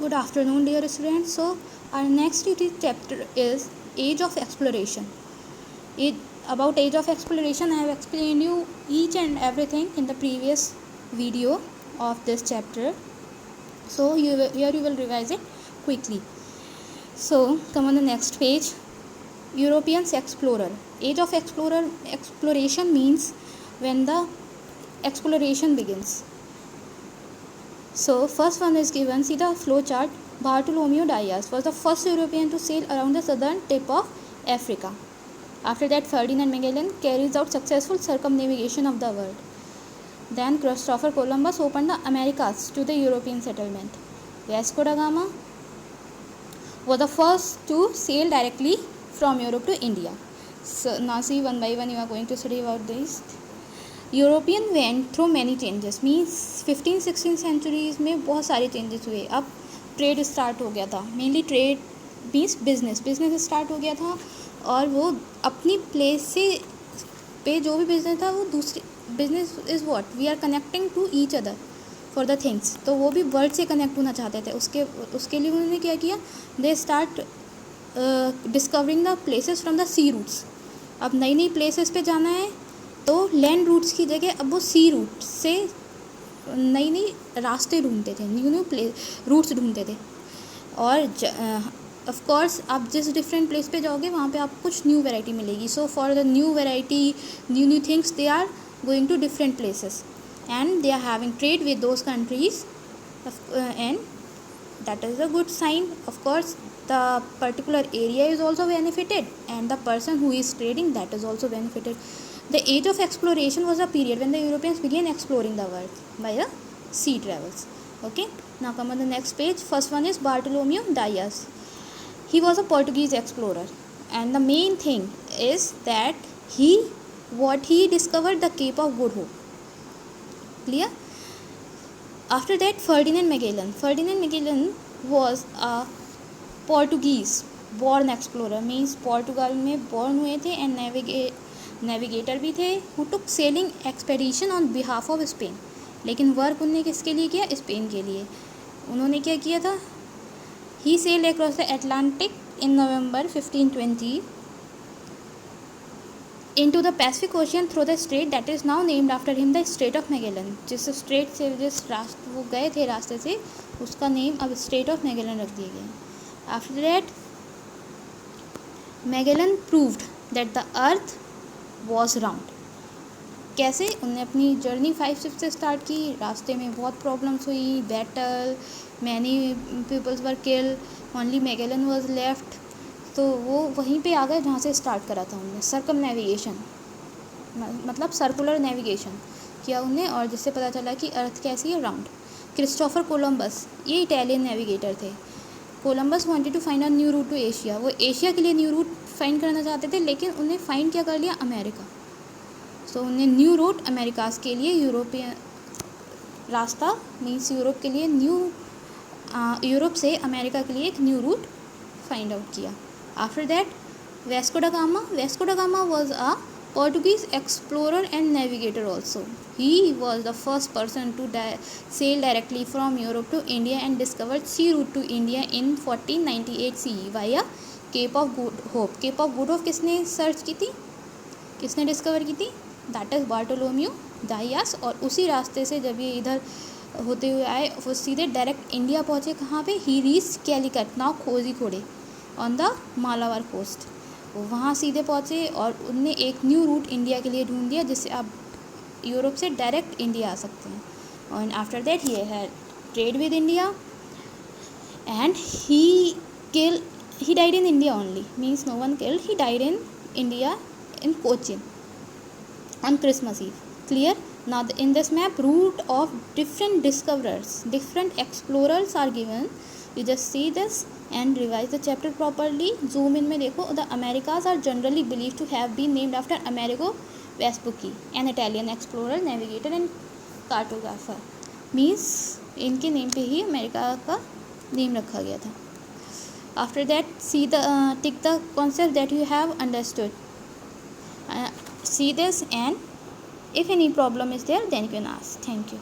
Good afternoon, dear students. So, our next chapter is Age of Exploration. About Age of Exploration, I have explained you each and everything in the previous video of this chapter. So, here you will revise it quickly. So, come on the next page. Europeans explorer. Age of exploration means when the exploration begins. So first one is given, see the flow chart. Bartolomeo Dias was the first European to sail around the southern tip of Africa. After that, Ferdinand Magellan carries out successful circumnavigation of the world. Then Christopher Columbus opened the Americas to the European settlement. Vasco da Gama was the first to sail directly from Europe to India. So now see one by one you are going to study about this. European went through many changes, means 15-16 centuries में बहुत सारे changes हुए. अब trade start हो गया था, mainly trade means business start हो गया था. और वो अपनी प्लेस से पे जो भी बिजनेस था वो दूसरी business is what we are connecting to each other for the things. तो वो भी वर्ल्ड से कनेक्ट होना चाहते थे. उसके लिए उन्होंने क्या किया, they start discovering the places from the sea routes. अब नई नई प्लेसेस पे जाना है तो लैंड रूट्स की जगह अब वो सी रूट से नई नई रास्ते ढूंढते थे, न्यू रूट्स ढूंढते थे. और ऑफ कोर्स आप जिस डिफरेंट प्लेस पे जाओगे वहाँ पे आपको कुछ न्यू वैरायटी मिलेगी. So for the new variety, new things, they are going to different places and they are having trade with those countries and that is a good sign. Of course the particular area is also benefited and the person who is trading, that is also benefited. The age of exploration was a period when the Europeans began exploring the world by the sea travels. Okay, now come on the next page. First one is Bartolomeo Dias. He was a Portuguese explorer and the main thing is that he discovered the Cape of Good Hope. Clear? After that, Ferdinand Magellan was a Portuguese born explorer, means Portugal में born हुए थे and navigator भी थे. who took sailing expedition on behalf of Spain. लेकिन work उन्होंने किसके लिए किया, स्पेन के लिए. उन्होंने क्या किया था, he sailed across the Atlantic in November 1520 into the Pacific Ocean through the strait that is now named after him, the Strait of Magellan. जिस स्ट्रेट से वो गए थे रास्ते से, उसका नेम अब स्ट्रेट ऑफ मैगेलन रख दिया गया. After that Magellan proved that the earth was round. कैसे, उन्होंने अपनी जर्नी 5 शिप से स्टार्ट की. रास्ते में बहुत प्रॉब्लम्स हुई, battle, many peoples were killed, only Magellan was left. तो वो वहीं पे आ गए जहाँ से स्टार्ट करा था उन्होंने. सर्कम नेविगेशन मतलब सर्कुलर नेविगेशन किया उन्हें, और जिससे पता चला कि अर्थ कैसी है, राउंड. क्रिस्टोफर कोलंबस, ये इटालियन नेविगेटर थे. Columbus wanted to find a new route to Asia. वो एशिया के लिए न्यू रूट फाइंड करना चाहते थे, लेकिन उन्हें फाइंड क्या कर लिया, अमेरिका. सो उन्हें न्यू रूट अमेरिकाज के लिए, यूरोपियन रास्ता मीन्स यूरोप के लिए यूरोप से अमेरिका के लिए एक न्यू रूट फाइंड आउट किया. After that, Vasco da Gama was a Portuguese explorer and navigator also. He was the first person to sail directly from Europe to India and discovered sea route to India in 1498 CE via Cape of Good Hope. Cape of Good Hope किसने search की थी, किसने discover की थी, that is Bartolomeu डाइयास. और उसी रास्ते से जब ये इधर होते हुए आए, वो सीधे डायरेक्ट इंडिया पहुँचे. कहाँ पे, he reach Calicut, now Kozhikode on the Malabar coast. वहाँ सीधे पहुँचे और उनने एक न्यू रूट इंडिया के लिए ढूंढ दिया, जिससे आप यूरोप से डायरेक्ट इंडिया आ सकते हैं. और after that he had trade with India and he died in India only, means no one killed, he died in India in Cochin on Christmas eve. Clear? Now in this map, route of different discoverers, different explorers are given. You just see this and revise the chapter properly. Zoom in में देखो. The Americas are generally believed to have been named after Amerigo Vespucci, an Italian explorer, navigator and cartographer. Means इनके name पे ही America का name रखा गया था. After that, see the tick the concept that you have understood. See this, and if any problem is there, then you can ask. Thank you.